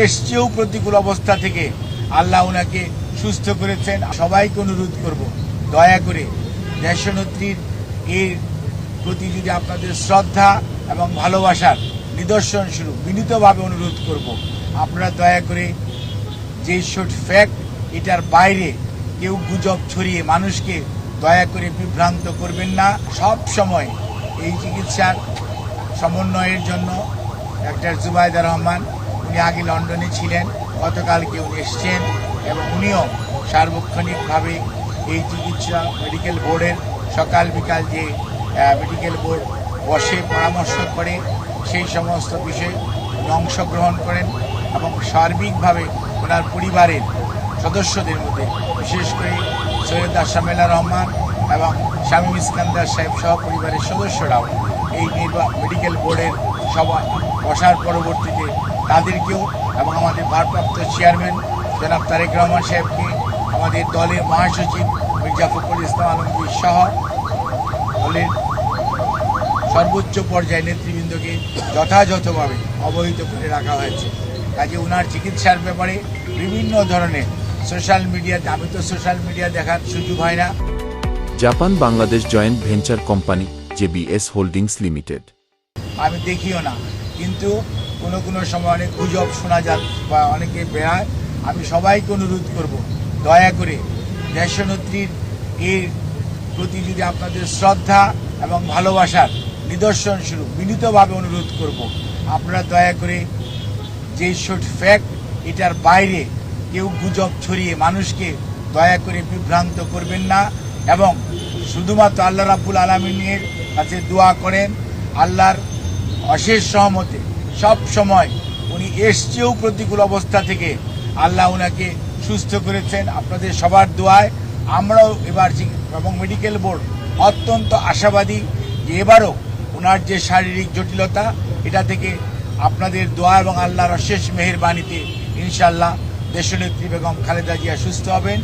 এর চেয়েও প্রতিকূল অবস্থা থেকে আল্লাহ ওনাকে সুস্থ করেছেন। সবাইকে অনুরোধ করব, দয়া করে দেশনেত্রীর এর প্রতি যদি আপনাদের শ্রদ্ধা এবং ভালোবাসার নিদর্শন স্বরূপ বিনীতভাবে অনুরোধ করব, আপনারা দয়া করে যে শোট ফ্যাক্ট এটার বাইরে কেউ গুজব ছড়িয়ে মানুষকে দয়া করে বিভ্রান্ত করবেন না। সব সময় এই চিকিৎসার সমন্বয়ের জন্য ডাক্তার জুবাইদা রহমান, উনি আগে লন্ডনে ছিলেন, গতকালকে উনি এসছেন এবং উনিও সার্বক্ষণিকভাবে এই চিকিৎসা মেডিকেল বোর্ডের সকাল বিকাল যে মেডিকেল বোর্ড বসে পরামর্শ করে সেই সমস্ত বিষয়ে অংশগ্রহণ করেন এবং সার্বিকভাবে ওনার পরিবারের সদস্যদের মধ্যে বিশেষ করে সৈয়দ শামেলা রহমান এবং শামীম ইস্কান্দার সাহেব সহ পরিবারের সদস্যরাও এই মেডিকেল বোর্ডের সভায় বসার পরবর্তীতে তাদেরকেও এবং আমাদের ভারপ্রাপ্ত চেয়ারম্যান জনাব তারেক রহমান সাহেবকে, আমাদের দলের মহাসচিব মির্জা ফখরুল ইসলাম আলমগীর সহ দলের সর্বোচ্চ পর্যায়ে নেতৃবৃন্দকে যথাযথভাবে অবহিত করে রাখা হয়েছে। কাজে ওনার চিকিৎসার ব্যাপারে বিভিন্ন ধরনের সোশ্যাল মিডিয়াতে, আমি তো সোশ্যাল মিডিয়া দেখার সুযোগ হয় না। Japan Bangladesh joint venture company JBS holdings limited, আমি দেখিও না, কিন্তু কোনো সময় অনেক গুজব শোনা যায় বা অনেকে বেড়ায়। আমি সবাইকে অনুরোধ করব, দয়া করে দেশনেত্রীর এর প্রতি যদি আপনাদের শ্রদ্ধা এবং ভালোবাসার নিদর্শন স্বরূপ বিনীতভাবে অনুরোধ করব, আপনারা দয়া করে যে শোট ফ্যাক্ট এটার বাইরে কেউ গুজব ছড়িয়ে মানুষকে দয়া করে বিভ্রান্ত করবেন না এবং শুধুমাত্র আল্লাহ রাব্বুল আলামিনের কাছে দোয়া করেন। আল্লাহর অশেষ সহমতে সব সময় উনি এর চেয়েও প্রতিকূল অবস্থা থেকে আল্লাহ ওনাকে সুস্থ করেছেন। আপনাদের সবার দোয়ায় আমরাও এবার এবং মেডিকেল বোর্ড অত্যন্ত আশাবাদী যে এবারও ওনার যে শারীরিক জটিলতা এটা থেকে আপনাদের দোয়া এবং আল্লাহর অশেষ মেহেরবানিতে ইনশাআল্লাহ দেশনেত্রী বেগম খালেদা জিয়া সুস্থ হবেন।